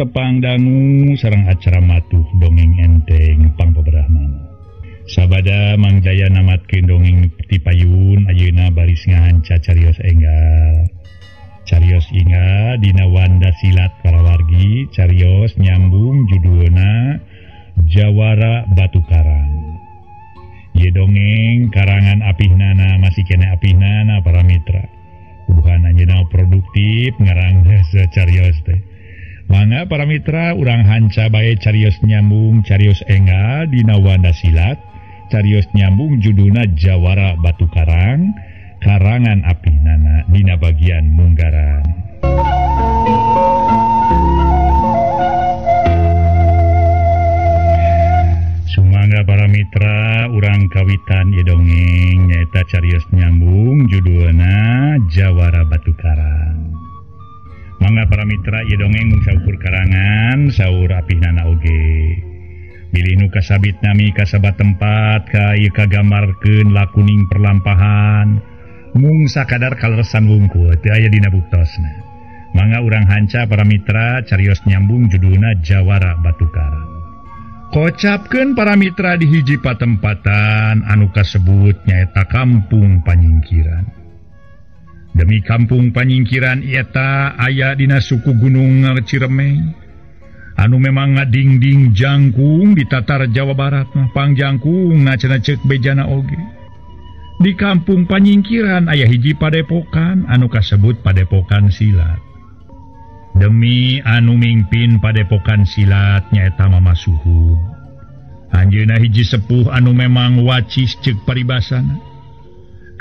tepang dangu sareng acara matuh dongeng enteng pangpabrahmana. Sabada Mangjaya namatkeun dongeng ti payun ayeuna baris ngahanca carios enggal. Carios inga dina wanda silat parawargi carios nyambung judulna Jawara Batu Karang. Ye dongeng karangan apihnana masih kena apihnana para mitra. Bukan anjeunna produktif ngarang carios teh. Mangga para mitra urang hanca bae carios nyambung carios enggal dina wanda silat. Carios nyambung judulna Jawara Batu Karang karangan apihnana dina bagian munggaran. Sumangga para mitra urang kawitan ye dongeng nyaeta carios nyambung judulna Jawara Batu Karang. Mangga para mitra ye dongeng mung saukur karangan saur apihnana oge. Bilih nu kasabit nami kasabat tempat ka ieu kagambarkeun lakuning perlampahan mung sakadar kaleresan wungkul teu aya dina buktosna. Mangga urang hanca para mitra carios nyambung judulna Jawara Batu Karang. Kocapkeun para mitra di hiji patempatan anu kasebut nyaeta Kampung Panyingkiran. Demi Kampung Panyingkiran ieta aya dina suku Gunung Ciremay anu memang ngadingding jangkung di tatar Jawa Barat pangjangkung cenah ceuk bejana oge. Di Kampung Panyingkiran aya hiji padepokan anu kasebut Padepokan Silat. Demi anu mimpin padepokan silat nyaeta Mama Suhud. Anjeunna hiji sepuh anu memang wacis ceuk paribasana.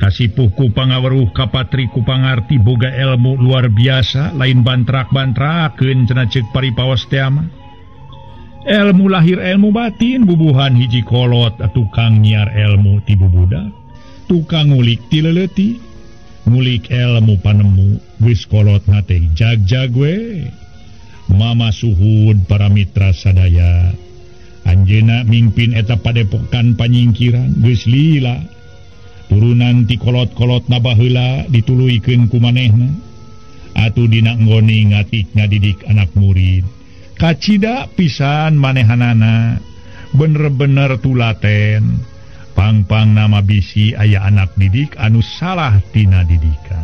Kasipuh ku pangaweruh kapatri ku pangarti boga ilmu luar biasa lain bantrak-bantrakeun cenah ceuk paripaos teh mah. Ilmu lahir ilmu batin bubuhan hiji kolot tukang nyiar ilmu ti bubudak. Tukang ngulik ti leuleuti. Ngulik ilmu panemu geus kolotna teh jag-jag we. Mama Suhud para mitra sadaya. Anjeunna mimpin eta Padepokan Panyingkiran geus lila. Turunan ti kolot-kolotna baheula dituluykeun ku manehna. Atuh dina nggoni ngatik ngadidik anak murid. Kacida pisan manehanana. Bener-bener tulaten. Pang-pang nama bisi aya anak didik anu salah tina didikan.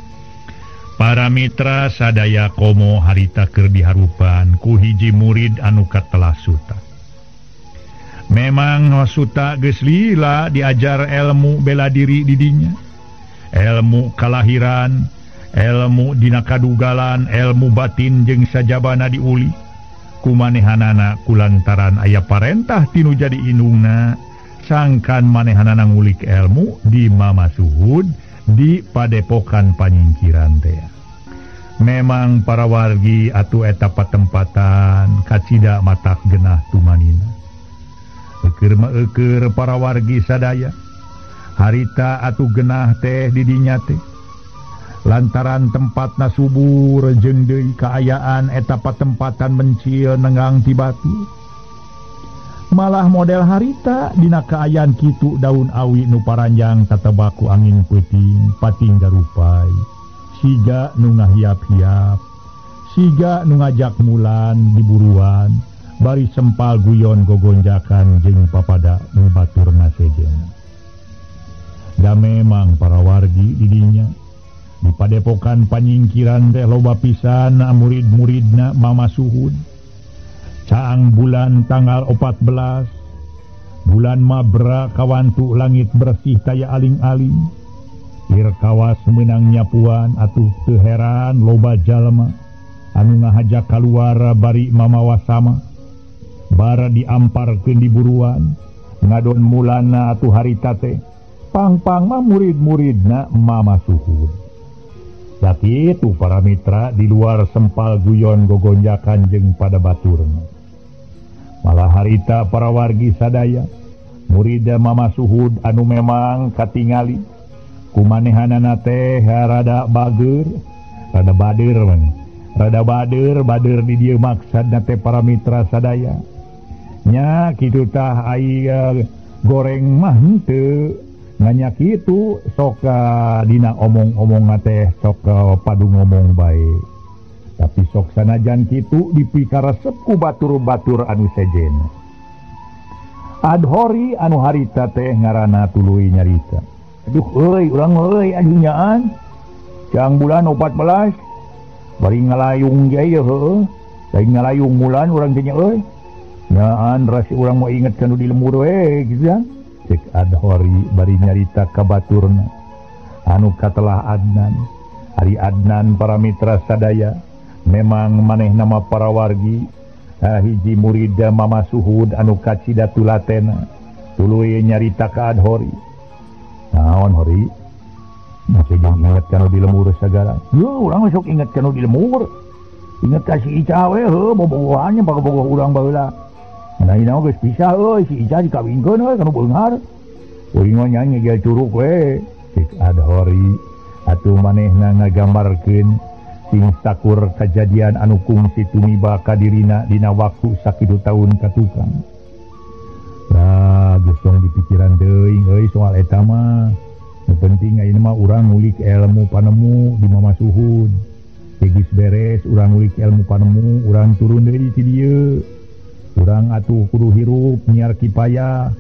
Para mitra sadaya komo harita keur diharupan ku hiji murid anu katelah suta. Memang suta geus lila diajar ilmu bela diri di dinya. Ilmu kalahiran, ilmu dina kadugalan, ilmu batin jeung sajabana diuli. Kumanehanana kulantaran aya parentah tinu jadi indungna. Sangkan manehanana ngulik ilmu di Mama Suhud di Padepokan Panyingkiran teh. Memang para wargi atuh eta patempatan kacida matak genah tumanina. Eukeur para wargi sadaya. Harita atuh genah teh di dinya teh. Lantaran tempatna subur jeung deui kaayaan eta patempatan mencil nenggang ti batu. Malah model harita dina kaayaan kitu daun awi nu paranjang tatebaku angin peuting pating garupai siga nu ngahiap-hiap siga nu ngajak mulan diburuan bari sempal guyon gogonjakan jeung papada nu batur ngasejen. Da memang para wargi di dinya di Padepokan Panyingkiran teh loba pisan murid-muridna Mama Suhud. Caang bulan tanggal 14 bulan Mabra kawantu langit bersih taya aling-aling. Irkawas menang nyapuan atuh teu heran loba jalma anu ngahajak kaluar bari mamawasama. Bara diamparkeun di buruan ngadon mulana atuh harita teh. Pang-pang mah murid-muridna Mama Suhud. Tapi itu para mitra di luar sempal guyon gogonjakan jeung pada baturna. Malah harita para wargi sadaya murida Mama Suhud anu memang katingali kumanehanana teh rada bader di dieu maksudna teh para mitra sadaya nya kitu tah aya goreng mah henteu nganya kitu sok dina omong-omong teh sok padu ngomong bae tapi sok sanajan kitu dipikara sepu batur-batur anu sejen. Adhori anu harita teh ngaranna tuluy nyarita. Aduh euy urang euy aduh nyaan. Jang bulan 14 bari ngalayung ge heueuh. Lain ngalayung bulan urang teh nya euy. Nyaan rasi urang mau inget kanu di lemur we gitu ya. Cek Adhori bari nyarita ka baturna. Anu katelah Adnan. Ari Adnan para mitra sadaya. Memang maneh nama para wargi. Hiji murida Mama Suhud anu kacida tulatena. Tuluy nyarita ka Adhori. Naon Hori? Masih jangan inget kanu di lemur sagala. Yo urang sok inget kanu di lemur. Inget ka si Ica we heuh bobogohannya bobogoh urang baheula. Nah inaw geus pisah euy si Ica dikawinkeun euy kanu beunghar. Uing mah nyanyi ngegel curug we. Cek Adhori atuh manehna ngagambarkeun sing sakur kejadian anu kungsi tumiba ka dirina dina waktu sakitu taun ka tukang. Nah, geus tong dipikiran teuing euy soal eta mah. Nu penting ayeuna mah urang ngulik ilmu panemu di Mama Suhud. Geus beres urang ngulik ilmu panemu, urang turun deui ti dieu. Urang atuh kudu hirup nyiar kipayah.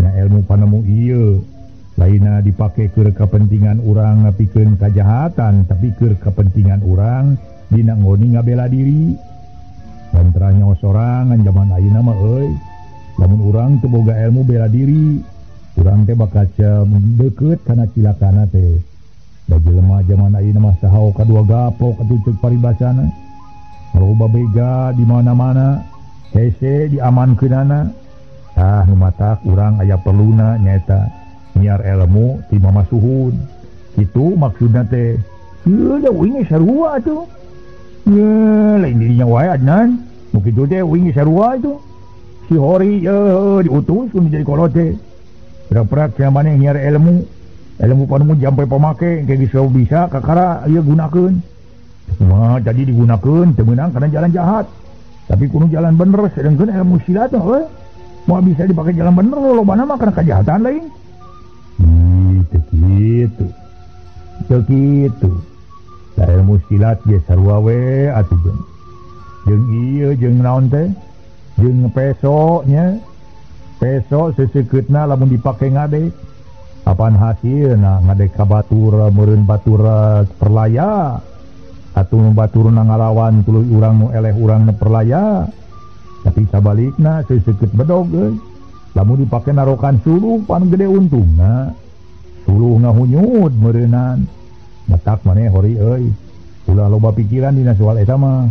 Nya ilmu panemu ieu lainna dipake keur kepentingan urang ngapikeun kajahatan, tapi keur kepentingan urang dina ngoni ngabela diri. Dan teranya sorangan zaman ayeuna mah euy. Lamun urang teu boga ilmu bela diri, urang teh bakal deukeut kana cilakana teh. Da jelema zaman ayeuna mah saha kadua gapok atuh ceuk paribasana. Loba bega di mana-mana, hese diamankeunana. Nu matak urang aya perluna nyaeta nyiar ilmu ti Mama Suhud. Itu maksudna teh. Ieu da uing sarua atuh. Ye lain dirinya wae Adnan. Nu kitu teh uing sarua itu. Si Hori diutus kun jadi kolot teh. Prak-prak sia maneh nyiar ilmu panemu jampe pamake engke geus bisa kakara ieu gunakeun. Cuma jadi digunakeun teu meunang kana jalan jahat. Tapi kudu jalan bener sedengkeun ilmu silat euy. Mau bisa dipakai jalan bener lobana mah kana kejahatan lain. Teu kitu. Da ilmu silat ge sarua we atuh jeung ieu jeung naon teh? Jeung peso nya. Peso seseukeutna lamun dipake ngade. Apaan hasilna ngade ka batur meureun batur perlaya. Atuh baturna ngalawan tuluy urang nu eleh urang nu perlaya. Tapi sabalikna seseukeut bedog euy. Lamun dipake narokan suluh pan gede untungna. Suluh ngahunyud meureunan. Matak maneh Hori euy. Ulah loba pikiran dina soal eta mah.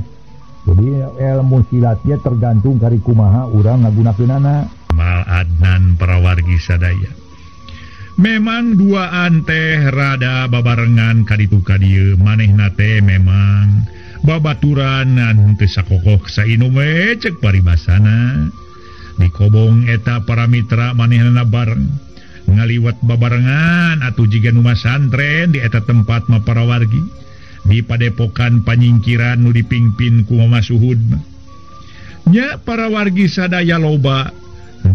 Jadi ilmu silat ye tergantung kari kumaha urang ngagunakeunana. Mal Adnan para wargi sadaya. Memang duaan teh rada babarengan kaditu ka dieu, manehna teh memang babaturan anu teu sakokoh sainu we ceuk paribasana. Di kobong eta para mitra manehna bareng ngaliwat babarengan atuh jiga nu masantren di eta tempat mah para wargi di padepokan panyingkiran nu dipingpin ku Mama Suhud. Nya para wargi sadaya loba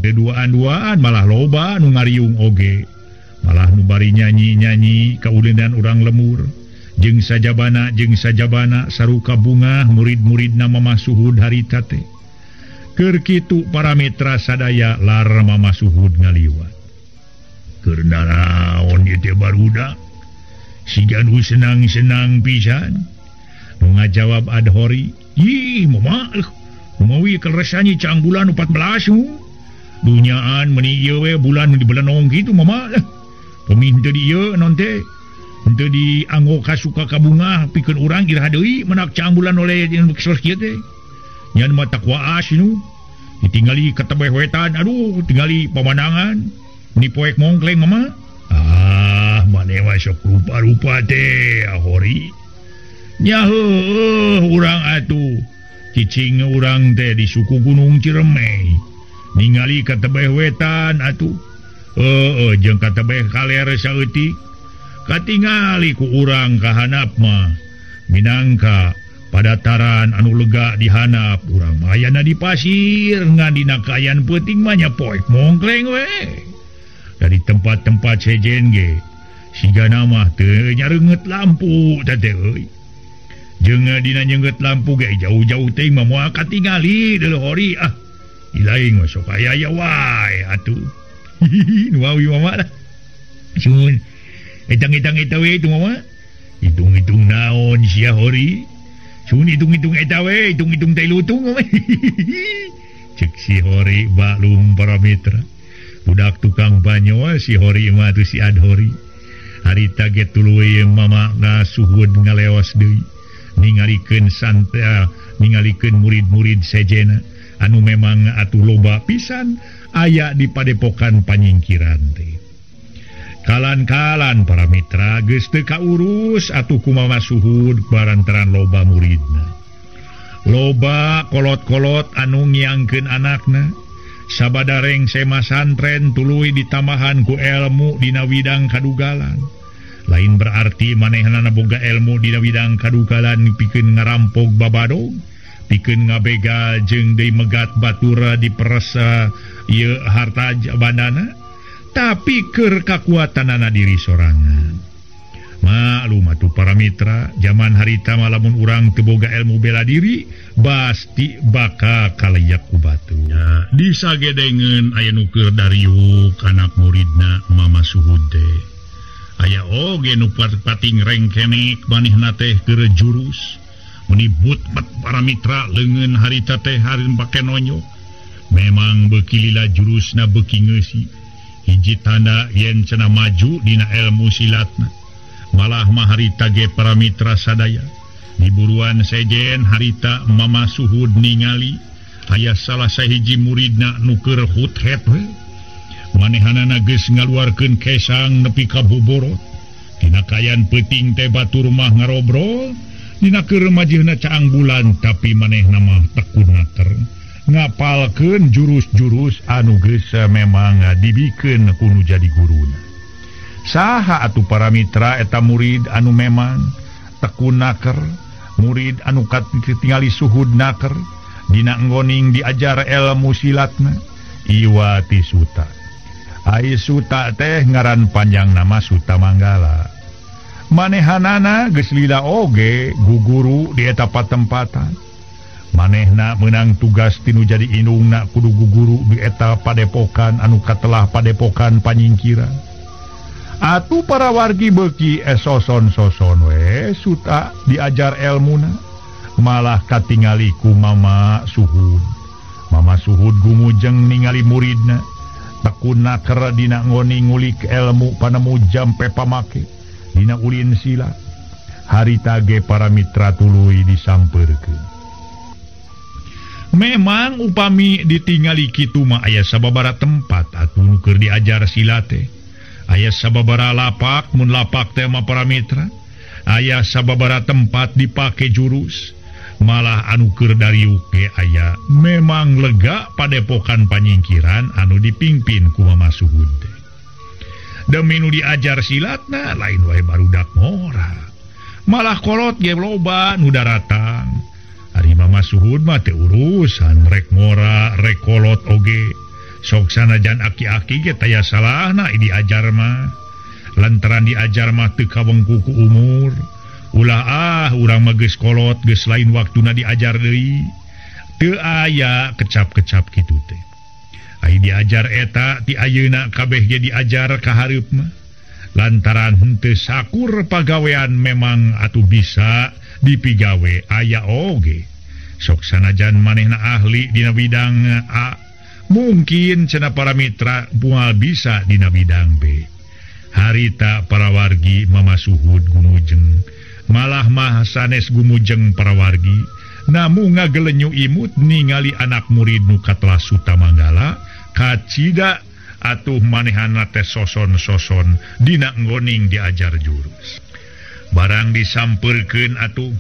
teu duaan-duaan malah loba nu ngariung oge. Malah nu bari nyanyi-nyanyi kaulinan urang lemur. Jeung sajabana saruka bunga murid-muridna Mama Suhud harita teh. Keur kitu para mitra sadaya lar Mama Suhud ngaliwat. Keur naon ieu teh barudak? Siga nu senang-senang pisan. Nu ngajawab Adhori, "Ih, Mama, Mawi kelresanya cang bulan 14 dunyaan meni ieu we bulan di belenong gitu Mama. Peminta dieu non teh henteu dianggo kasuka ka bunga pikeun urang iraha deui menak cang bulan oleh jeung sos kieu teh. Nyan mah takwaas nu ditinggali katebeh wetan, aduh tingali pemandangan ni poek mongkleng Mama. Ah, maneh mah sok rupa-rupa teh Hori. Nya heuh urang atuh cicing urang teh di suku Gunung Ciremay. Ningali katebeh wetan atuh. Jeung katebeh kaler saeutik. Katingali ku urang ka handap mah minangka padataran anu lega di handap urang mah ayana di pasir ngan dina kayan peuting mah nya poek mongkleng we. Dari tempat-tempat sejen ge sigana mah teu nyareungeut lampu teh euy. jeung dina nyengget lampu ge jauh-jauh teh moal katingali deuleuh hori ilaing sok aya wae atuh wawi mama dah sun etang-etang eta we itu mama hitung-hitung naon sia hori sun hitung-hitung eta we hitung-hitung teh lutung cek si hori baklum para mitra budak tukang banyo si hori mah tu si adhori harita ge tuluy mama ngasuhud ngaleos deui ningalikeun ningalikeun murid-murid sejena anu memang atuh loba pisan aya di padepokan panyingkiran teh kalan-kalan para mitra geus teu kaurus atuh kumaha suhud barantaran loba muridna loba kolot-kolot anu ngiangkeun anakna sabadareng sema santren tuluy ditambahan ku ilmu dina widang kadugalan lain berarti manehna boga ilmu dina widang kadugalan pikeun ngarampok babadog pikeun ngabegal jeung deui megat batura diperesa ieu harta bandana tapi keur kakuatanana diri sorangan maklum atuh para mitra zaman harita lamun urang teu boga ilmu bela diri pasti bakal kaleyak ku batu disagedengeun aya nu keur dariuk anak muridna mama suhud teh aya oge nu pating rengkenek manehna teh keur jurus menibut para mitra leungeun harita teh hareun pake nonyok memang beuki lila jurusna beuki ngeusi hiji tanda yen cenah maju dina ilmu silatna malah mah harita ge para mitra sadaya di buruan sejen harita mama suhud ningali aya salah sahiji muridna nu keur hut-het manehanana geus ngaluarkeun kesang nepi ka boborot dina kayan peuting teh batur mah ngarobrol dina keur majihna caang bulan tapi manehna mah tekunaker ngapalkeun jurus-jurus anu geus memang dibikeun kudu jadi guruna saha atuh para mitra eta murid anu memang tekunaker murid anu katingali suhud naker dina nggoning diajar ilmu silatna Iwa ti Suta ai Suta teh ngaran panjang nama Suta Manggala manehanana geus lila oge guguru di eta patempatan manehna menang tugas tinu jadi indungna kudu guguru di eta padepokan anu katelah padepokan panyingkiran atuh para wargi beuki soson-soson we Suta diajar elmuna malah katingali ku mama suhud gumujeng ningali muridna tekunaker dina ngoni ngulik ilmu panemu jampe pamake dina ulin silat harita ge para mitra tuluy disampeurkeun memang upami ditingali kitu mah aya sababaraha tempat atuh nu keur diajar silat teh aya sababaraha lapak mun lapak teh mah para mitra aya sababaraha tempat dipake jurus malah anu keur dariuk ge aya memang lega padepokan panyingkiran anu dipimpin ku mama suhud teh demi nu diajar silatna lain wae barudak ngora malah kolot ge loba nu daratang ari mama suhud mah teu urusan rek ngora rek kolot oge sok sanajan aki-aki ge taya salahna diajar mah lantaran diajar mah teu kawengku ku umur ulah urang mah geus kolot geus lain waktuna diajar deui teu aya kecap-kecap kitu teh ai diajar eta ti ayeuna kabeh ge diajar ka hareup mah lantaran henteu sakur pagawean memang atuh bisa dipigawe aya oge sok sanajan manehna ahli dina bidang A mungkin cenah para mitra moal bisa dina bidang B harita para wargi mama suhud gumujeng malah mah sanes gumujeng para wargi namu ngagelenyu imut ningali anak murid nu katelah Suta Manggala kacida atuh manehana teh soson-soson dina nggoning diajar jurus barang disampeurkeun atuh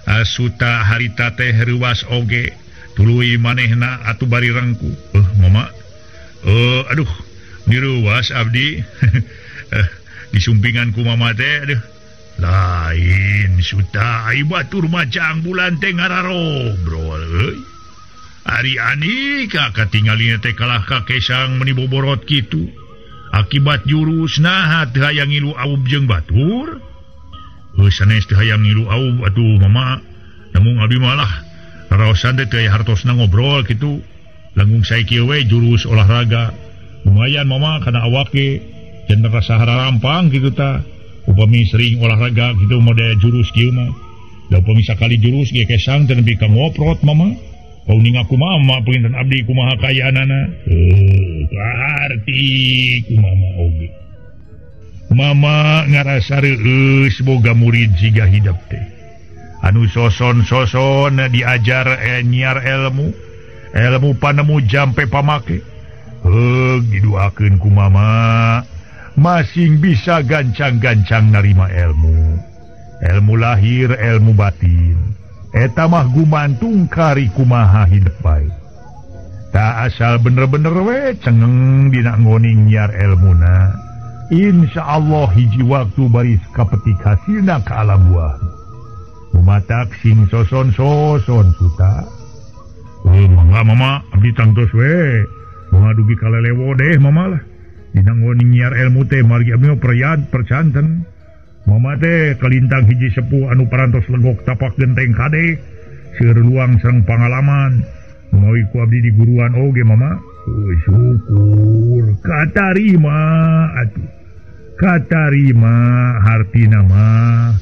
Suta harita teh ruas oge tuluy manehna atuh bari rengku mama aduh diruas abdi disumpingan ku mama teh aduh lain Suta ai batur macang bulan teh ngararobrol ari ani ka katingalina teh kalah ka kesang meni boborot kitu akibat jurus naha teu hayang ngilu aub jeung batur sanes teu hayang ngilu au atuh mama namun abi malah raosan teh hartosna ngobrol kitu langgung saiki we jurus olahraga lumayan mama kana awak ge cenah rasa harampang kitu tah upami sering olahraga kitu mode jurus kieu mah da upami sakali jurus ge kesang teh nepi ka ngoprot mama kau ninga kumaha pinten abdi kumaha kayaanana arti kumaha oge mama ngarasa reueus boga murid siga hidup teh anu soson-soson diajar nyiar ilmu panemu jampe pamake diduakeun ku mama masing bisa gancang-gancang narima ilmu lahir ilmu batin eta mah gumantung kari kumaha hidup bae tak asal bener-bener we cengeng dina ngoning nyiar ilmuna insyaallah hiji waktu baris kapetik hasilna ka alam buah matak sing soson suta mangga mama abdi tangtos we mangga dugi kalelewo deh mama lah dina ngoning nyiar ilmu teh margi abdi percanten mama teh kalintang hiji sepuh anu parantos legok tapak genteng kade seueur luang sareng pangalaman mawi ku abdi di guruan oge mama syukur katarima atuh katarima hartina mah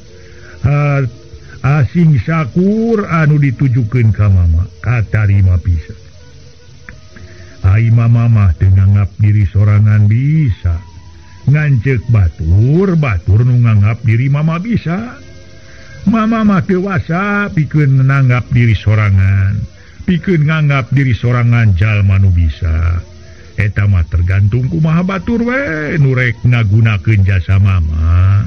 asing sakur anu ditujukeun ka mama katarima pisan ai mama mah teu nganggap diri sorangan bisa ngancek batur nu nganggap diri mama bisa mama mah teu wasa pikeun nanggap diri sorangan pikeun nganggap diri sorangan jalma nu bisa eta mah tergantung kumaha batur we nu rek ngagunakeun jasa mama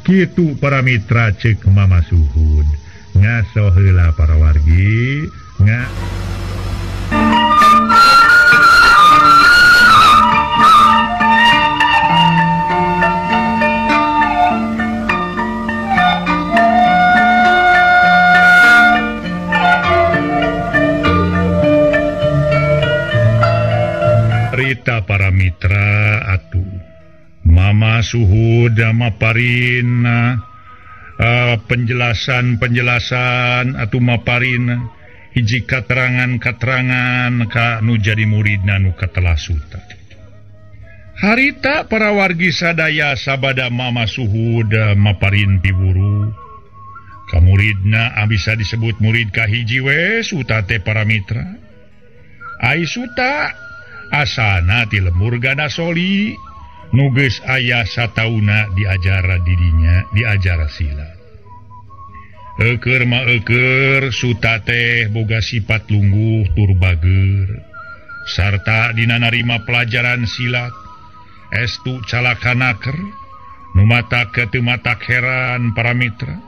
kitu para mitra cek mama Suhud ngaso heula para wargi Rita para mitra atuh mama Suhud maparin penjelasan atuh maparin hiji katerangan ka nu jadi muridna nu katelasuta harita para wargi sadaya sabada mama Suhud maparin piburu ka muridna bisa disebut murid kahiji we suta teh para mitra ai suta asana ti lembur gana soli nuges ayah satauna diajar didinya diajar silat eker suta teh boga sifat lungguh tur bager sarta dina narima pelajaran silat estu calakanaker nu matak teu matak heran para mitra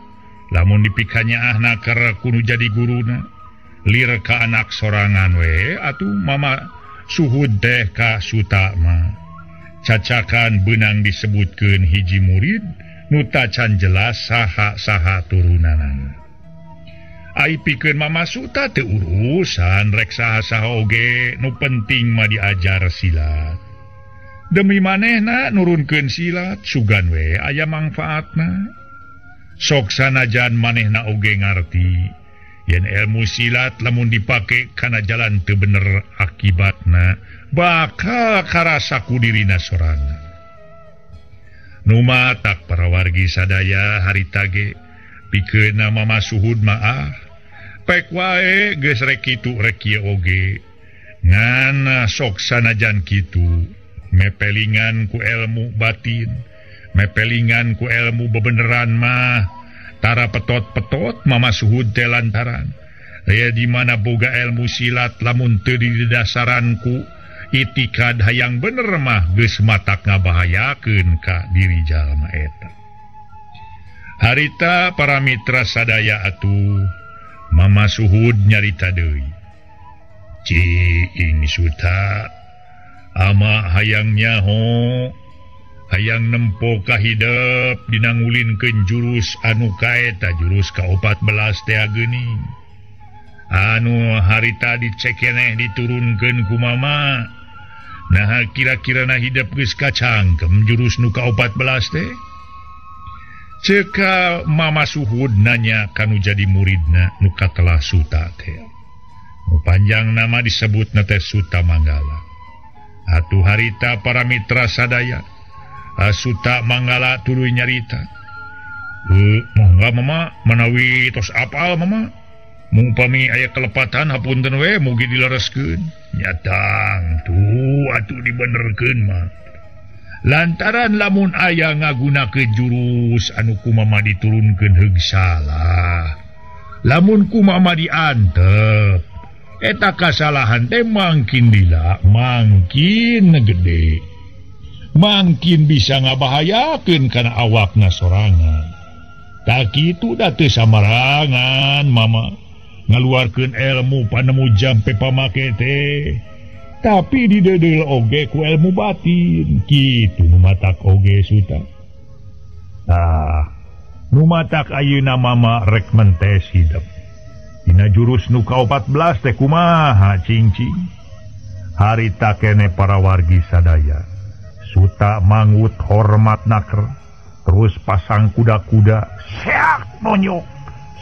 lamun dipikanya naker kudu jadi guruna lir ka anak sorangan we atuh mama Suhud teh ka suta mah cacakan benang disebutkeun hiji murid nu tacan jelas saha turunanana ai pikeun mama suta teu urusan rek saha oge nu penting mah diajar silat demi manehna nurunkeun silat sugan we aya mangfaatna sok sanajan manehna oge ngarti yen ilmu silat lamun dipake kana jalan teu bener akibatna bakal karasa ku dirina sorangan nu matak para wargi sadaya harita ge pikeun mama Suhud maah pek wae geus rek kitu rek kieu oge ngan sok sanajan kitu mepelingan ku ilmu batin mepelingan ku ilmu bebeneran mah tara petot-petot mama Suhud teh lantaran aya di mana boga ilmu silat lamun teu didasaranku itikad hayang bener mah geus matak ngabahayakeun ka diri jalma eta harita para mitra sadaya atuh mama Suhud nyarita deui cing suta ama hayang nyaho hayang nempo ka hidup dina ngulinkeun jurus anu kaeta jurus ka-14 teh geuning anu harita dicek keneh diturunkeun ku mama nah kira-kira na hidup geus kacangkem jurus nu ka-14 teh ceka Mama Suhud nanya kanu jadi muridna nuka telah Suta teh. Panjang nama disebut nate Suta Manggala. Atuh harita para mitra sadaya. Suta Manggala tuluy nyarita. Mangga mama menawi tos apal mama. Mupami aya kelepatan hapunten we mugi dilereskeun. Nyatang tuh atuh dibenerkeun mah. Lantaran lamun aya ngagunakeun jurus anu kumama diturunkeun heug salah. Lamun kumama diantep eta kasalahan teh mangkin lila, mangkin gede. Mangkin bisa ngabahayakeun kana awakna sorangan. Tak kitu da teu samarangan mama ngaluarkeun ilmu panemu jampe pamake teh. Tapi didedel oge ku ilmu batin kitu numatak oge Suta. Numatak ayeuna mama rek mentes hidup. Dina jurus nu ka-14 teh kumaha cingcing. Harita kene para wargi sadaya. Suta mangut hormat naker. Terus pasang kuda-kuda seak monyok.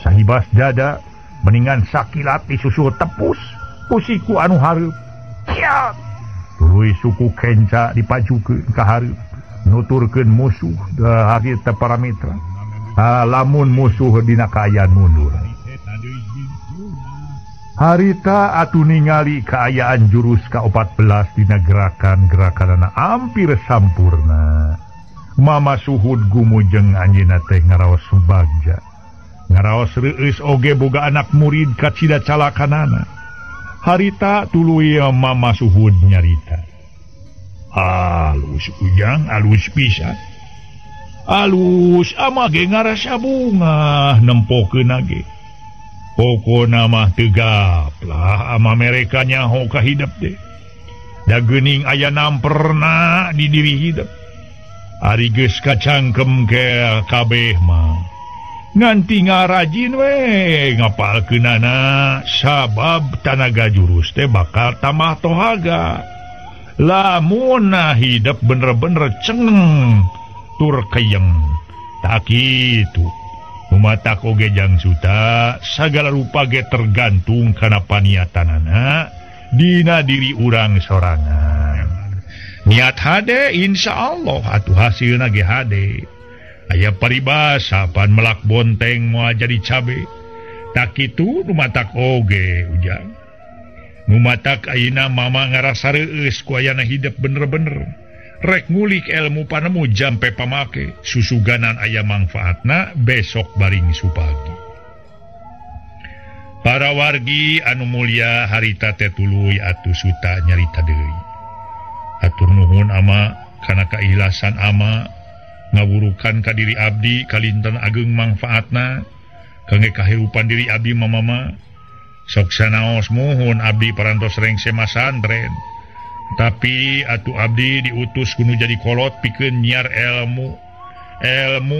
Sahibas dada mendingan sakilat disusul tepus pusiku anu hareup. Kiat tuluy suku kenca dipajukeun ka hareup nuturkeun musuh harita teh para mitra. Lamun musuh dina kaayaan mundur. Harita atuh ningali kaayaan jurus ka-14 dina gerakan-gerakanana hampir sampurna. Mama Suhud gumujeng anjeunna teh ngaraos bagja. Ngaraos reueus oge boga anak murid ka cida calakanana. Harita tuluy Mama Suhud nyarita. Alus ujang, alus pisan. Alus ama ge ngarasa bunga nempokeun age. Pokona mah teu gaplah ama mereka nyaho ka hidep teh. Da geuning aya namperna di diri hidep. Ari geus kacangkem ke kabeh mah. Nganti ngarajin we ngapalkeunana sabab tanaga jurus teh bakal tamah tohaga. Lamun hidup bener-bener cengeng tur keyeng. Tak kitu. Numatak oge Jang Suta sagala rupa ge tergantung kana paniatanana dina diri urang sorangan. Niat hade insyaallah atuh hasilna ge hade. Aya paribasa pan melak bonteng moal jadi cabe. Tak kitu numatak oge ujang. Numatak ayeuna mama ngarasa reueus ku ayana hidup bener-bener. Rek ngulik ilmu panemu jampe pamake. Susuganan aya manfaatna besok baring supagi. Para wargi anu mulia harita teh tuluy atuh Suta nyarita deui. Atur nuhun ama kana kaikhlasan ama. Ngawurukan ka diri abdi kalinten ageng manfaatna kangge kahirupan diri abdi mamama. Sok sanaos mohon abdi parantos rengse masantren. Tapi atuh abdi diutus kudu jadi kolot pikeun nyiar ilmu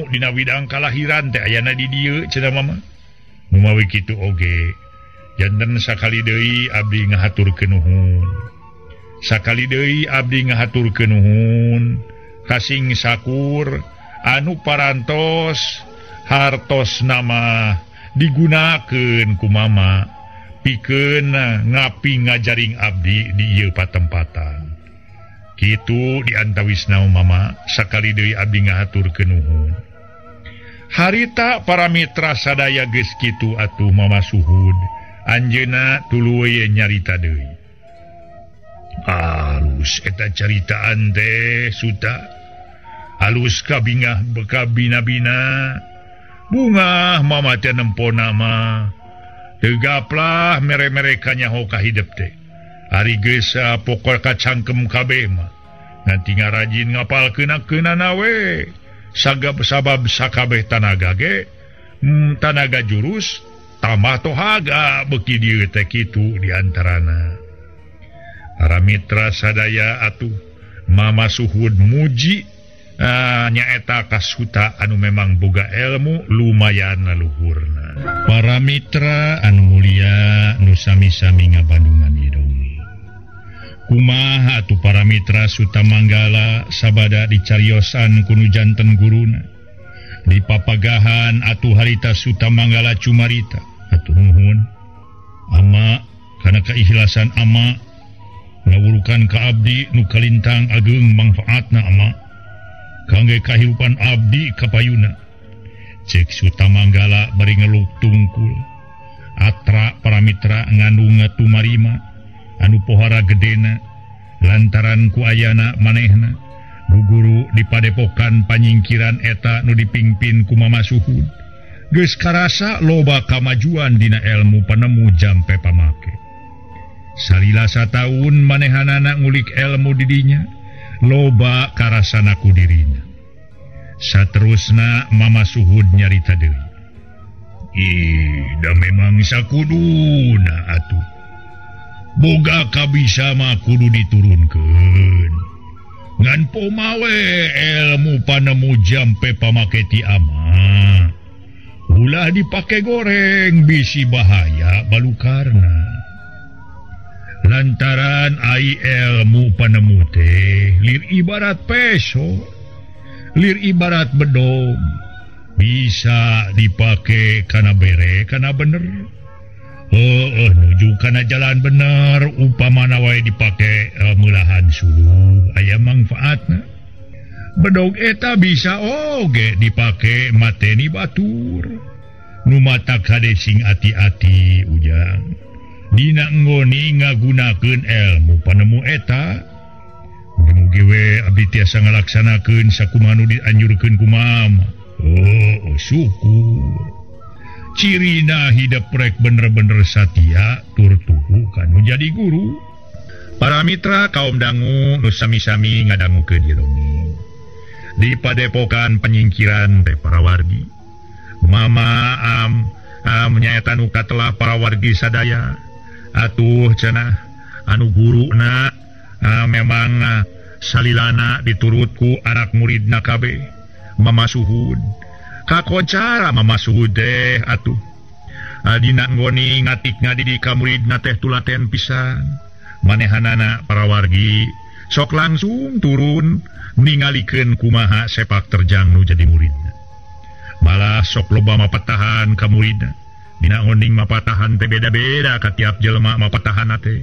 dina widang kalahiran teh ayana di dieu cenah mama. Mumawi kitu oge janten sakali deui abdi ngahaturkeun nuhun. Sakali deui abdi ngahaturkeun nuhun. Kasing sakur anu parantos hartos nama digunakeun ku mama pikeun ngapi ngajaring abdi di ieu patempatan. Kitu diantawisna mama sakali deui abdi ngahaturkeun nuhun. Harita para mitra sadaya geus kitu atuh Mama Suhud anjeunna tuluy nyarita deui. Alus eta caritaan teh Suta. Alus kabingah beka bina-bina. Bunga mama teh nempona mah. Tegaplah mere-mere kanyaho ka hidep teh. Ari geus pokok kacangkem kabeh mah. Nanti ngarajin ngapalkeun-keunana we. Sagab sabab sakabeh tanaga ge. Tanaga jurus tamah tohaga beuki dieu teh kitu diantarana. Para mitra sadaya atuh Mama Suhud muji nyaeta ka Suta anu memang boga ilmu lumayan luhurna. Para mitra anu mulia nu sami-sami ngabandungan ieu dongeng. Kumaha atuh para mitra Suta Manggala sabada dicariosan kunu janten guruna. di papagahan atuh harita Sutamanggala Cumarita atuh nuhun ama kana keikhlasan ama ngawulukan ka abdi nu kalintang ageng manfaatna ama kangge kahirupan abdi kapayuna cek Sutamanggala bari ngeluk tungkul atra para mitra ngandung tumarima anu pohara gedena lantaran ku ayana manehna guguru di padepokan panyingkiran eta nu dipingpin ku Mama Suhud geus karasa loba kamajuan dina ilmu panemu jampe pamake salila sataun manehanana ngulik ilmu didinya loba karasana ku dirinya saterusna Mama Suhud nyarita deui da memang sakuduna atuh boga kabisa mah kudu diturunkeun ngan pomawe ilmu panemu jampe pamake ti ama ulah dipake goreng bisi bahaya balukarna lantaran ai ilmu panemu teh lir ibarat peso lir ibarat bedog bisa dipake kana bere kana bener nuju kana jalan bener upamana wae dipake mulahan suluh aya manfaatna bedog eta bisa oge dipake mateni batur nu matak hade sing ati-ati ujang dina ngoni ngagunakeun ilmu panemu eta mugi we abdi tiasa ngalaksanakeun sakumaha nu dianjurkeun ku mama syukur cirina hidup rek bener-bener satia tur tuhu kanu jadi guru para mitra kaum dangu nu sami-sami ngadangukeun ieu dongeng di padepokan penyingkiran teh para wargi Mama nyaeta nu katelah para wargi sadaya atuh cenah anu guruna memang salilana diturutku anak muridna kabeh Mama Suhud kakoncara Mama Suhud deh atuh dina nggoni ngatik ngadidik ka muridna teh tulaten pisan manehanana para wargi sok langsung turun ningalikeun kumaha sepak terjang nu jadi muridna malah sok loba mapatahan ka muridna dina ngoning mapatahan teh beda-beda ka tiap jelema mapatahan teh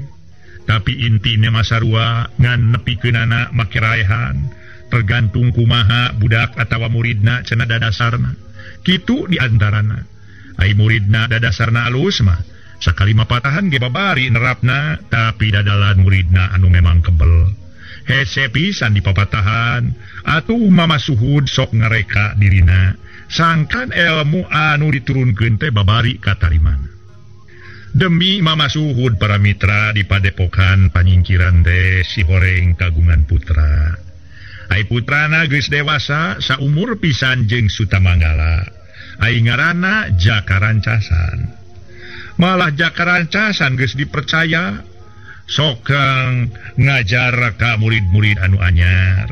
tapi intine masarua ngan nepikeunana make raehan tergantung kumaha budak atawa muridna cenah dadasarna kitu diantarana ai muridna dadasarna alus mah sakali mapatahan ge babari nerapna tapi dadalan muridna anu memang kebel hese pisan di papatahan atuh Mama Suhud sok ngareka dirina sangkan ilmu anu diturunkeun teh babari katarimana demi Mama Suhud para mitra di padepokan panyingkiran teh si horeng kagungan putra ai putrana geus dewasa saumur pisan jeung Sutamanggala ai ngaranna Jaka Rancasan malah Jaka Rancasan geus dipercaya sok ngajar ka murid-murid anu anyar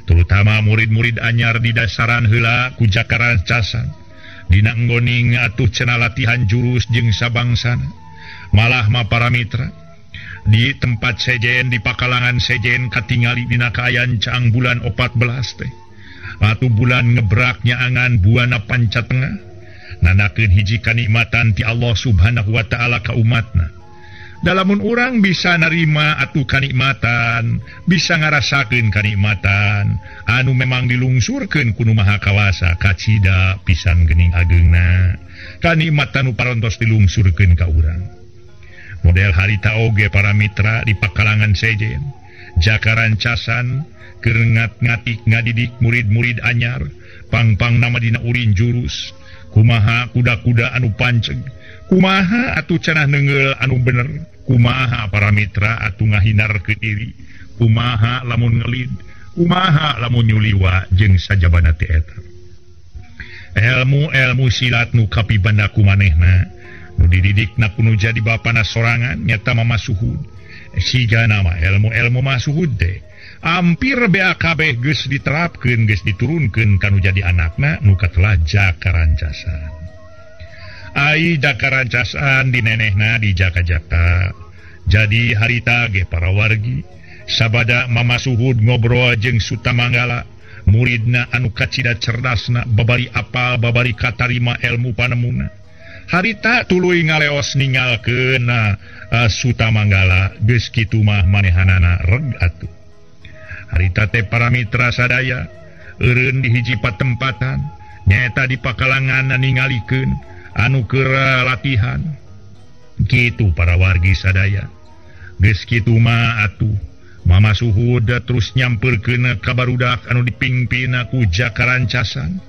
terutama murid-murid anyar di dasaran heula ku Jaka Rancasan dina nggoning atuh cenah latihan jurus jeung sabangsana malah ma para mitra di tempat sejen di pakalangan sejen katingali dina kaayaan caang bulan 14 teh atuh bulan ngebraknya angan buana panca tengah nanakeun hiji kanikmatan ti Allah Subhanahu wa taala ka umatna dalamun urang bisa narima atuh kanikmatan bisa ngarasakeun kanikmatan anu memang dilungsurkeun ku Nu Maha Kawasa kacida pisan geuning ageungna kanikmatan nu parantos dilungsurkeun ka urang model harita oge para mitra di pakalangan sejen Jaka Rancasan keur ngatik ngadidik murid-murid anyar pang-pang nama dina urin jurus kumaha kuda-kuda anu panceg kumaha atuh cenah neungeul anu bener kumaha para mitra atuh ngahinarkeun diri kumaha lamun ngelid kumaha lamun nyuliwa jeung sajabana teh eta ilmu silat nu kapibanda ku manehna nu dididikna kudu jadi bapana sorangan nyata Mama Suhud siga nama ilmu Mama Suhud teh hampir bea kabeh geus diterapkeun geus diturunkeun kanu jadi anakna nu katelah Jaka Rancasan ai Jaka Rancasan dinenehna di Jaka-Jaka jadi harita ge para wargi sabada Mama Suhud ngobrol jeung Sutamanggala muridna anu kacida cerdasna babari apal babari katarima ilmu panemuna harita tuluy ngaleos ningalkeun Sutamanggala geus kitu mah manehanana reg atuh harita teh para mitra sadaya eureun di hiji patempatan nyaeta di pakalangan ningalikeun anu keur latihan kitu para wargi sadaya geus kitu mah atuh Mama Suhud terus nyamperkeun ka barudak anu dipingpin ku Jakarancasan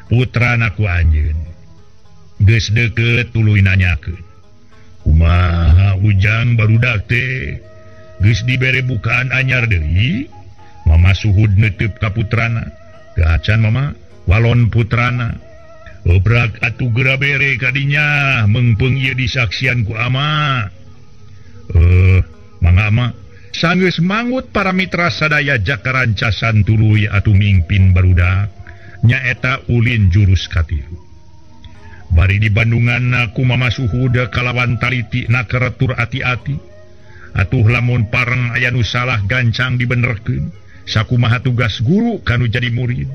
putrana ku anjeun geus deukeut tuluy nanyakeun kumaha ujang barudak teh geus dibere bukaan anyar deui Mama Suhud neuteup ka putrana teu acan mama walon putrana obrak atuh geura bere kadinya meungpeung ieu disaksian ku ama mangga ama sanggeus mangut para mitra sadaya Jakarancasan tuluy atuh mingpin barudak nyaeta ulin jurus katilu bari di Bandungan ku Mama Suhud kalawan taliti na keretur ati-ati atuh lamun pareng aya nu salah gancang dibenerkeun sakumaha tugas guru kanu jadi murid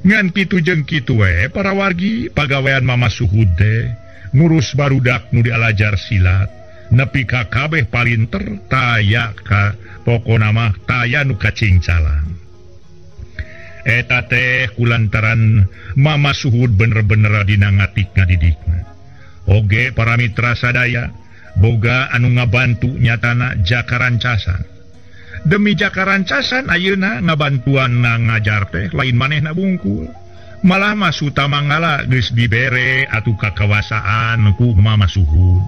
ngan kitu jeung kitu we para wargi pagawean Mama Suhud teh ngurus barudak nu dialajar silat nepi ka kabeh palinter taya ka pokona mah taya nu kacingcalan eta teh kulantaran Mama Suhud bener-bener dina ngatik ngadidikna oge para mitra sadaya boga anu ngabantu nyatana Jakarancasan demi Jakarancasan ayeuna ngabantuan ngajar teh lain manehna bungkul malah mah Sutamanggala geus dibere atuh kakawasaan ku Mama Suhud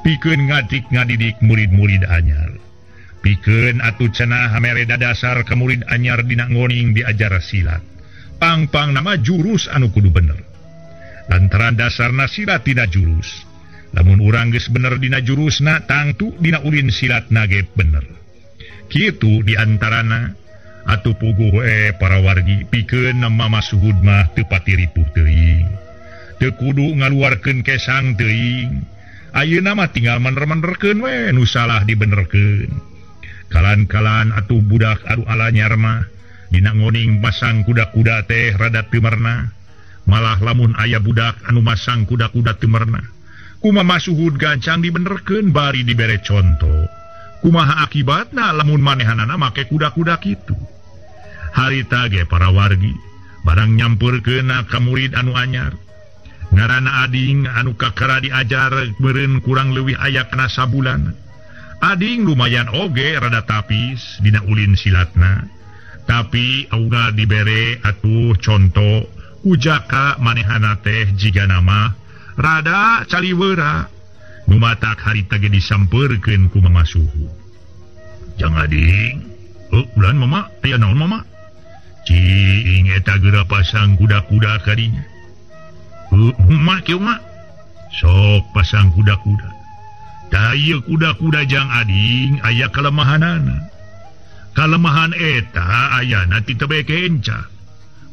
pikeun ngatik ngadidik murid-murid anyar pikeun atuh cenah hamere dadasar ka murid anyar dina ngoning diajar silat pang-pang nama jurus anu kudu bener lantaran dasarna silat dina jurus lamun urang geus bener dina jurusna tangtu dina ulin silatna ge bener kitu diantarana atuh puguh para wargi pikeun Mama Suhud mah teu pati ripuh teuing teu kudu ngaluarkeun kesang teuing ayeuna mah tinggal mener-menerkeun we nu salah dibenerkeun kalan-kalan atuh budak anu alanyar mah dina ngoning pasang kuda-kuda teh rada teu merna malah lamun aya budak anu masang kuda-kuda teu merna ku Mama Suhud gancang dibenerkeun bari dibere conto kumaha akibatna lamun manehanana make kuda-kuda kitu harita ge para wargi barang nyampeurkeun ka murid anu anyar ngaranna ading anu kakara diajar beureun kurang leuwih aya kana sabulan ading lumayan oge rada tapis dina ulin silatna tapi aura dibere atuh conto ku Jaka manehana teh jiga nama rada caliweura nu matak harita ge disampeurkeun ku Mama Suhud jang ading ulan mama aya naon mama cing eta geura pasang kuda-kuda kadinya mak sok pasang kuda-kuda daya kuda-kuda jang ading aya kalemahanana kalemahan eta ayana ti teu beke enca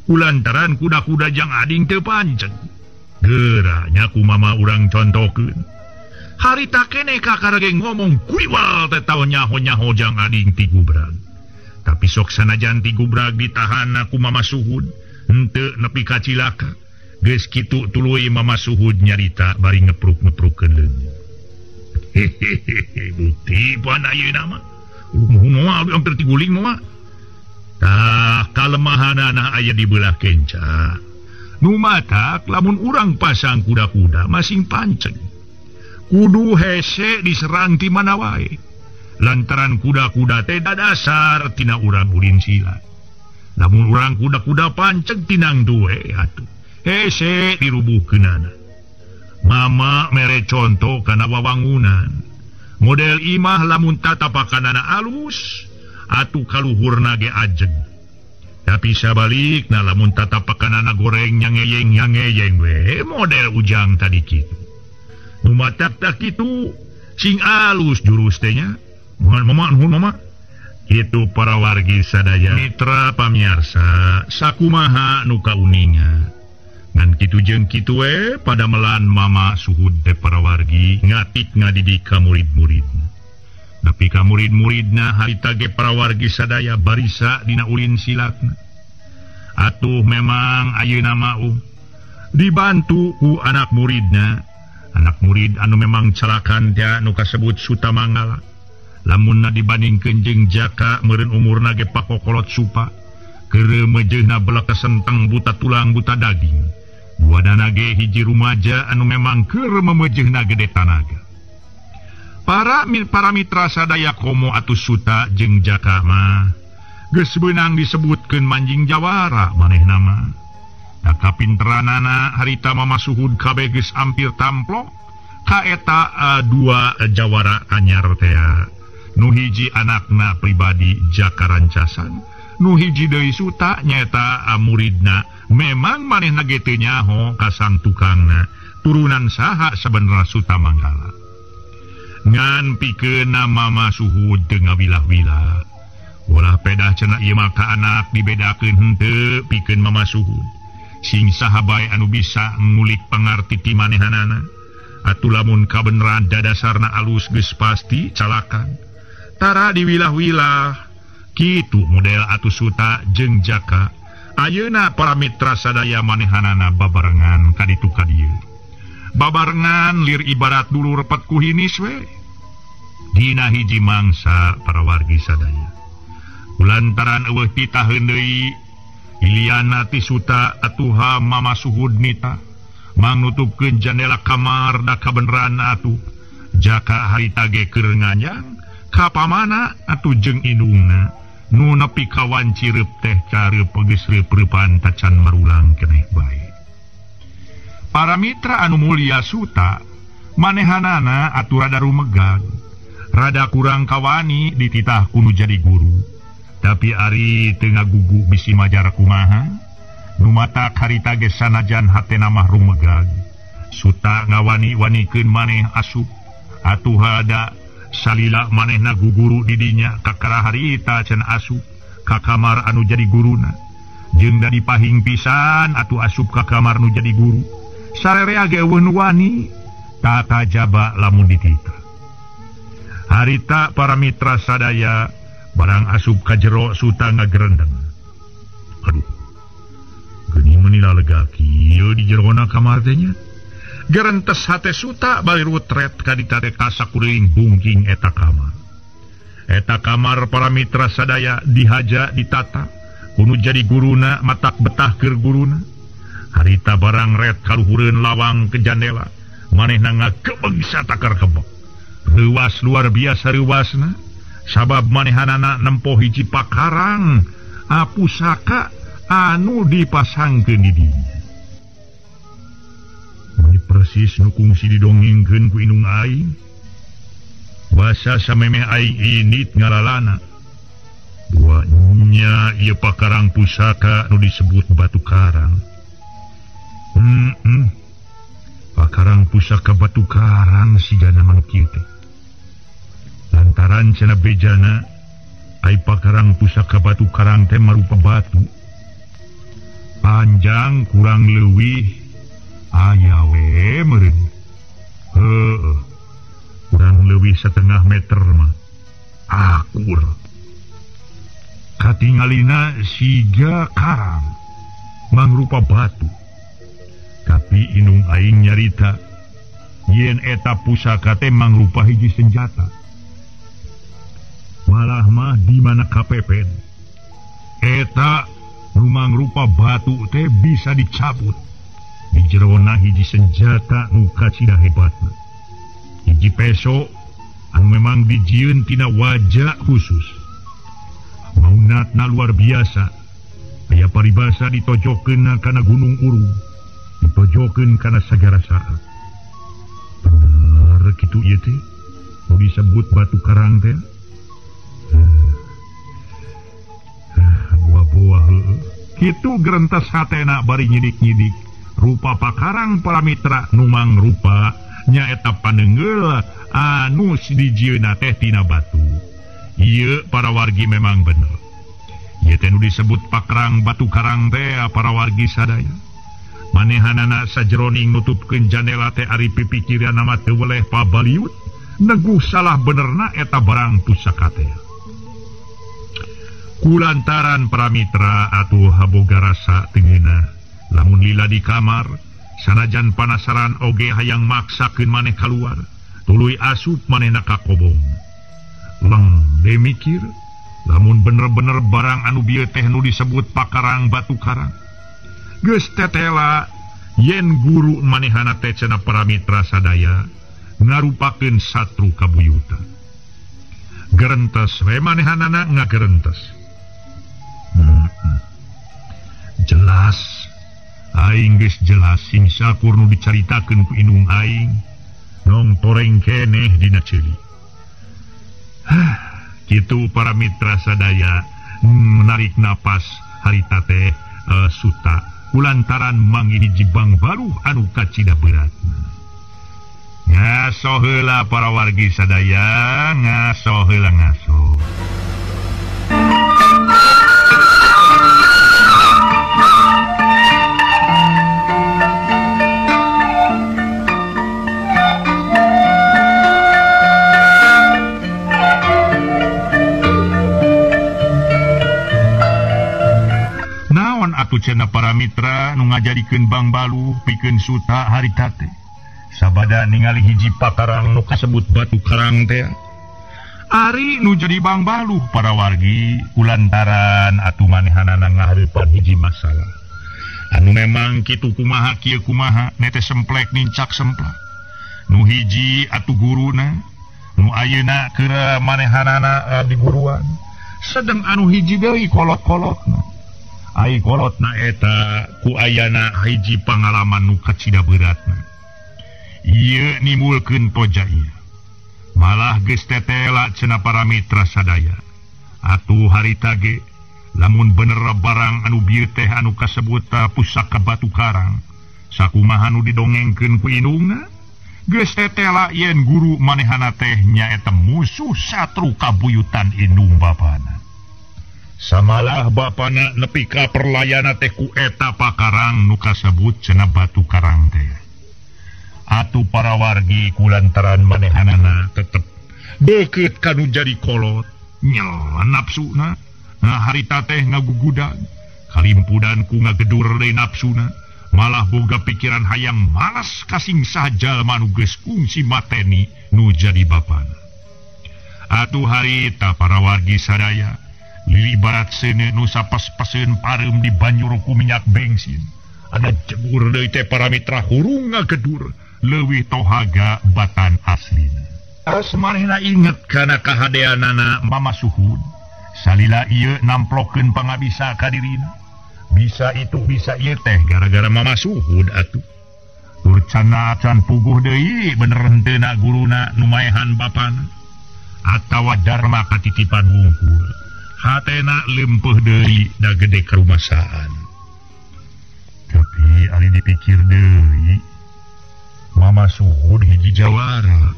kulantaran kuda-kuda jang ading teu panceg geuranya ku mama urang contokeun harita keneh kakara ge ngomong kuiwal teh taon nyaho-nyaho jang ading ti gubrag tapi sok sanajan ti gubrag ditahan ku Mama Suhud henteu nepi ka cilaka geus kitu tuluy Mama Suhud nyarita bari ngepruk-ngeprukkeun leungeun. Bukti pan ayeuna mah. Moal hampir tiguling mah. Tah kalemahanana aya di belah kenca. Nu matak lamun urang pasang kuda-kuda masing pancen. Kudu hese diserang ti mana wae. Lantaran kuda-kuda teh dadasar tina urang ulin silat. Lamun urang kuda-kuda pancen tinang duwe atuh. Hese dirubuhkeunana. Mama mere contoh kana wawangunan. Model imah lamun tatapakanana alus, atuh kaluhurna ge ajeg. Tapi sabalikna lamun tatapakanana goreng nyangeyeng we model ujang tadi kitu. Nu matak tak kitu sing alus jurus teh nya. Nuhun mama. Itu para wargi sadaya mitra pamiarsa sakumaha nu kauninga. Ngan kitu jeung kitu we pada melan Mama Suhud teh para wargi ngatik ngadidik ka murid-muridna. Tapi ka murid-muridna harita ge para wargi sadaya barisa dina ulin silatna. atuh memang ayeuna mau dibantu ku anak muridna, anak murid anu memang calakan dia nu kasebut Suta Manggala. Lamunna dibandingkeun jeung Jaka meureun umurna ge pakokolot supa, keur mejeuna belaka senteng buta tulang buta daging. Duadana ge hiji rumaja anu memang keur memejeuna gede tanaga. Para mitra sadaya komo atus Suta jeung Jaka mah geus beunang disebutkeun manjing jawara manehna mah. Da kapinteranana harita mamasuhud kabeh geus ampir tamplo ka eta dua jawara anyar teh. Nu hiji anakna pribadi Jaka Rancasan, nu hiji deui Suta nyaeta muridna. Memang manehna ge teu nyaho ka sang tukangna turunan saha sabenerna Suta Manggala. Ngan pikeun mama suhud teu ngawilah-wilah. Ulah pedah cenah ieu mah ka anak dibedakeun henteu pikeun mama suhud. Sing saha bae anu bisa ngulik pangarti ti manehanana. Atuh lamun kabeneran dadasarna alus geus pasti calakan. Tara diwilah-wilah kitu model atuh Suta jeung Jaka. Ayeuna para mitra sadaya manehanana babarengan kaditu ka dieu. Babarengan lir ibarat dulu repet ku hinis we. Dina hiji mangsa para wargi sadaya. Kulantaran eueuh pitaheun deui iliana ti Suta atuha mamasuhud nita mangnutupkeun jandela kamar da kabeneran atuh. Jaka harita ge keur nganyang ka pamana atuh jeung indungna nu nepi kawan cireup teh careup geus reup-reupan tacan marulang keneh bae. Para mitra anu mulia Suta manehanana atuh rada rumegag, rada kurang kawani dititah kudu jadi guru. Tapi ari teu ngagugu bisi majar kumaha, nu matak harita ge sanajan hatena mah rumegag. Suta ngawani-wanikeun maneh asup atuh ada salila manehna guguru didinya kakara harita can asup ka kamar anu jadi guruna. Jeung da dipahing pisan atuh asup ka kamar nu jadi guru. Sarerea ge eueuh wani tata jaba lamun dititah. Harita para mitra sadaya barang asup ka jero Suta ngagerendeng. Aduh, geuning menila lega kieu di jerona kamar teh nya. Gerentes hate Suta bali rutret ka ditare ka sakuriling bungking eta kamar. Eta kamar para mitra sadaya dihaja ditata kudu jadi guruna matak betah keur guruna. Harita barang ret kaluhureun lawang ke jandela manehna ngagebeg satakar kebek. Reuwas luar biasa reuwasna sabab manehanana nempo hiji pakarang pusaka anu dipasangkeun di dinya. Persis nu kungsi didongengkeun ku indung aing. Basa samemeh aing init ngalalana. Duanya ieu pakarang pusaka nu disebut batu karang. Pakarang pusaka batu karang sigana mangga kieu teh. Lantaran cenah bejana ai pakarang pusaka batu karang teh marupa batu. Panjang kurang leuwih aya we meureun. Kurang leuwih 1/2 meter mah. Akur. Katingalina siga karang mangrupa batu. Tapi indung aing nyarita yen eta pusaka teh mangrupa hiji senjata. Malah mah di mana kapepet. Eta nu mangrupa batu teh bisa dicabut. Di jerona hiji senjata nu kacida hebatna. Hiji peso anu memang dijieun tina wajah khusus. Maunatna luar biasa. Aya paribasa ditojokeun kana gunung Urung, ditojokeun kana sagara saat. Bener kitu ieu teh nu disebut batu karang teh. Buah-buah heueuh. Kitu gerentes hatena bari nyidik-nyidik. Rupa pakarang para mitra numang rupa nyaeta paneungeul anu dijieuna teh tina batu. Ieu para wargi memang bener. Ieu teh nu disebut pakarang batu karang teh para wargi sadaya. Manehanana sajeroning nutupkeun jandela teh ari pipikiranna mah teu weleh pabaliut neguh salah benerna eta barang pusaka teh. kulantaran para mitra atuh haboga rasa tengeunah lamun lila di kamar sanajan panasaran oge hayang maksakeun maneh keluar tuluy asup manehna ka kobong leng de mikir lamun bener-bener barang anu bieu teh nu disebut pakarang batu karang geus tetela yen guru manehana teh cenah para mitra sadaya ngarupakeun satru kabuyutan gerentes we manehanana ngagerentes jelas aing geus jelas sing sakur nu dicaritakeun ku indung aing nong toreng keneh dina ceuli kitu para mitra sadaya menarik napas harita teh suta kulantaran manggih hiji bang baruh anu kacida beratna ngaso heula para wargi sadaya ngaso heula ngaso. Naon atuh cenah para mitra nu ngajarikeun bang baluh pikeun suta harita teh sabada ningali hiji pakarang nu kasebut batu karang teh ari nu jadi bang baluh para wargi kulantaran atuh manehanana ngahareupan hiji masalah anu memang kitu kumaha kieu kumaha nete semplek nincak semplak nu hiji atuh guruna nu ayeuna keur manehanana di guruan sedeng anu hiji deui kolot-kolotna ai kolotna eta ku ayana hiji pangalaman nu kacida beratna ieu nimulkeun toja ieu malah geus tetela cenah para mitra sadaya atuh harita ge lamun bener barang anu bieu teh anu kasebut pusaka batu karang sakumaha nu didongengkeun ku indungna geus tetela yen guru manehana teh nyaeta musuh satru kabuyutan indung bapana samalah bapana nepi ka perlayana teh ku eta pakarang nu kasebut cenah batu karang teh atuh para wargi kulantaran manehanana tetep beukeut kanu jadi kolot nyel nafsuna harita teh ngagugudan kalimpudan ku ngagedur deui nafsuna malah boga pikiran hayang malas kasing sajalma nu geus kungsi mateni nu jadi bapana atuh harita para wargi sadaya lilibarat seuneu nu sapes-peseun pareum di banjur ku minyak bensin ada jebur deui teh para mitra hurung ngagedur leuwih tohaga batan aslina asmanehna inget kana kahadeanana mama suhud salila ieu namplokeun pangabisa ka dirina bisa itu bisa ieu teh gara-gara mama suhud atuh tur can puguh deui bener henteu guruna nu maehan bapana atawa darma katitipan wungkul hatena lempeuh deui da gede karumasaan tapi ari dipikir deui mama suhud hiji jawara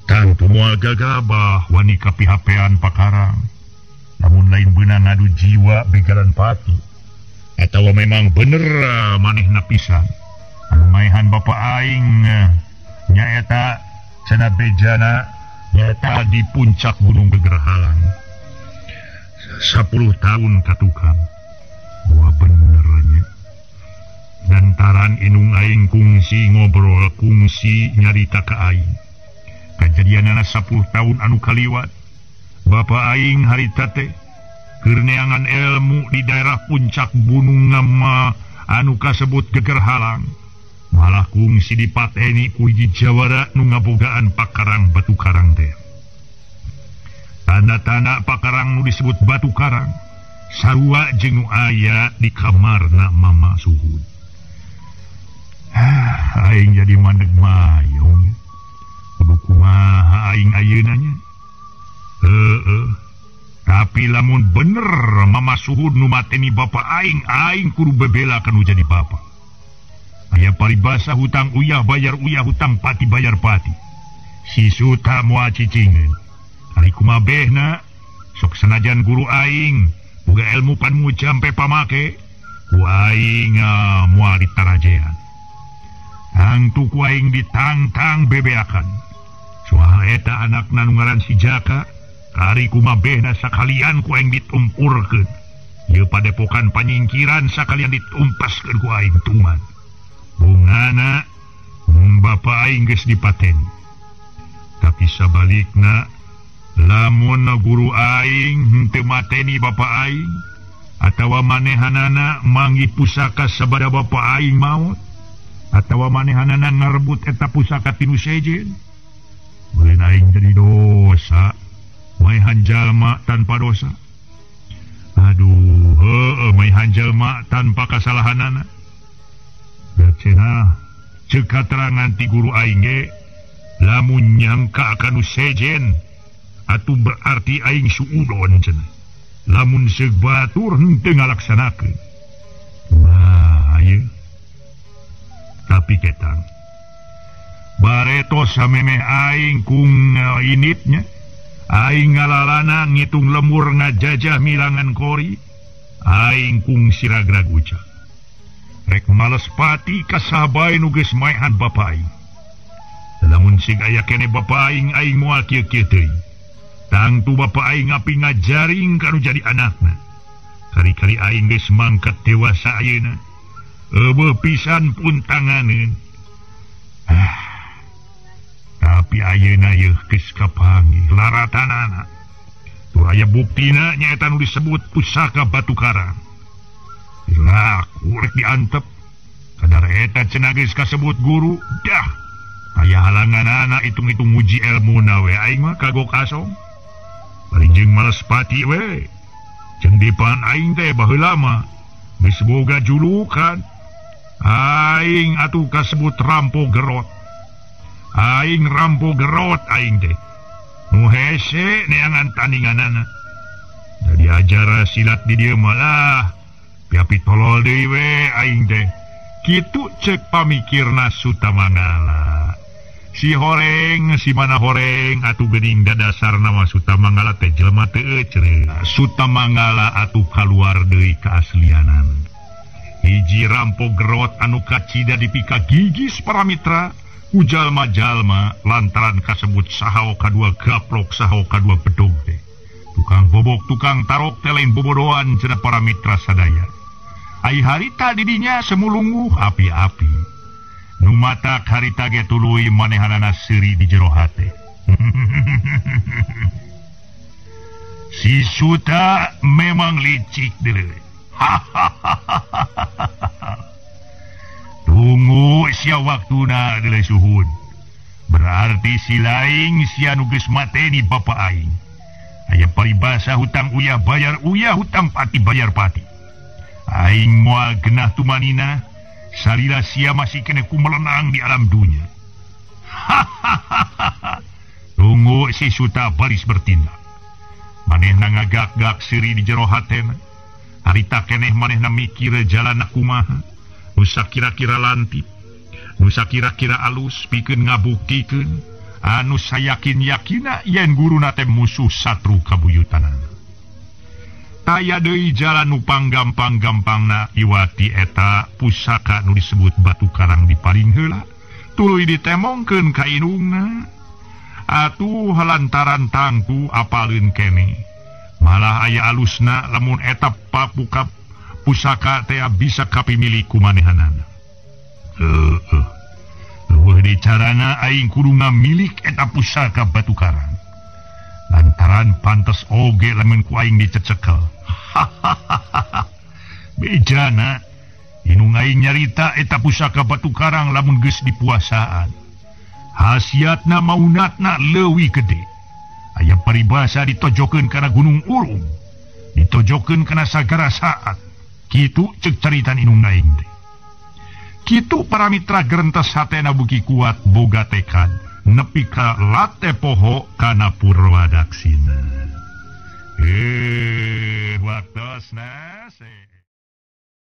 tantu moal gagabah wani kapihapean pakarang namun lain beunang ngadu jiwa begalan pati atawa memang bener manehna pisan anu maehan bapa aing nyaeta cenah bejana nyaeta di puncak gunung Gegerhalang 10 tahun katukang buah benernya lantaran inung aing kungsi ngobrol kungsi nyarita ka aing kajadianana 10 tahun anu kaliwat bapa aing harita teh keur neangan ilmu di daerah puncak gunung ngama anu kasebut Gegerhalang malah kungsi dipateni ku hiji jawara nu ngabogaan pakarang batu karang teh tanda-tanda pakarang nu disebut batu karang sarua jeung aya di kamarna mama suhud aing jadi mandeg mayong kudu kumaha aing ayeuna nya tapi lamun bener mama suhud nu mateni bapa aing kudu bebela kanu jadi bapa aya paribasa hutang uyah bayar uyah hutang pati bayar pati si suta moal cicingeun ari kumabehna sok sanajan guru aing boga ilmu pan mucampe pamake ku aing moal ditarajean tangtu ku aing ditantang bebeakan soal eta anakna nu ngaran si Jaka Kari kumabehna sakalian ku aing ditumpurkeun. Ieu padepokan panyingkiran sakalian ditumpaskeun ku aing tuman. Bungana Bapak aing geus dipaten. Tapi sabalikna lamun guru aing henteu mateni Bapak aing atawa manehanana manggi pusaka sabada Bapak aing maot atawa manehanana ngarebut eta pusaka tinu sejen, beun aing jadi dosa. Maehan jalma tanpa dosa. Aduh, maehan jalma tanpa kasalahanana. Cenah ceuk katerangan ti guru aing ge, lamun nyangka kana sejen atuh berarti aing suudon cenah. Lamun seug batur henteu ngalaksanakeun. Wah, ieu. Tapi ketang baretos samemeh aing kung initnya, aing ngalalana ngitung lemur ngajajah milangan kori, aing kung siragrag ucap. Rek males pati kasabae nu geus maehan Bapak aing. Lamun sig aya kene Bapak aing moal kieu-kieu teuing. Tangtu Bapak aing ngapi ngajaring kanu jadi anakna. Kari-kari aing geus mangkat dewasa ayeuna. Eueuh pisan pun tanganeun. Tapi ayeuna yeuh geus kapanggih laratanana. Tuh aya buktina nyaeta nu disebut pusaka batu karang. Laku rek diantep. Kadar eta cenah geus kasebut guru, dah. Aya halangan anak hitung-hitung muji elmuna we aing mah kagok asong. Bari jeung males pati we. Jeung dipan aing teh baheula mah geus boga julukan. Aing atuh kasebut rampo gerot. Aing rampo gerot aing teh. Nu hese neangan tandinganana. Da diajar silat di dieu malah piapi tolol deui we aing teh. Kitu cek pamikirna Sutamangala. Si horeng, si mana horeng atuh geuning dadasarna mah Sutamangala teh jelema teu ecreuh. Sutamangala atuh kaluar deui kaaslianan. Hiji rampo gerot anu kacida dipika gigis para mitra ku jalma-jalma lantaran kasebut saha kadua gaplok saha kadua bedog teh. Tukang bobok tukang tarok teh lain bobodohan cenah para mitra sadaya. Ai harita didinya semulunguh api-api. Nu matak harita ge tuluy manehanana seuri di jero hate. Si Suta memang licik deuleu. Tunggu sia waktuna deuleu suhun. Berarti si laing sia nu geus mateni Bapak aing. Aya paribasa hutang uyah bayar uyah, hutang pati bayar pati. Aing moal genah tumanina, salila sia masih kena kumelenang di alam dunia. Tunggu si Suta baris bertindak. Manehna ngagak-gak seuri di jero hatena. Harita keneh manehna mikir jalan kumaha. Nu sakira-kira lantip, nu sakira-kira alus pikeun ngabuktikeun anu sayakin-yakina yen guruna teh musuh satru kabuyutanana. Aya deui jalan nu panggampang-gampangna iwati eta pusaka nu disebut batu karang di paling heula tuluy ditemongkeun ka indungna. Atuh lantaran tangtu apaleun kene. Malah aya alusna lamun eta papuka pusaka teh bisa kapimilih ku manehanana. Leuwih di carana aing kudu ngamilik eta pusaka batu karang. Lantaran pantes oge lamun ku aing dicecekel. Bejana inung aing nyarita eta pusaka batu karang lamun geus dipuasaan. Hasiatna maunatna leuwih gede. Aya paribasa ditojokeun kana gunung urung, ditojokeun kana sagara saat. Kitu ceuk caritan inung aing teh. Kitu para mitra gerentes hatena buki kuat boga tekad nepi ka late poho kana purwadaksina. Waktosna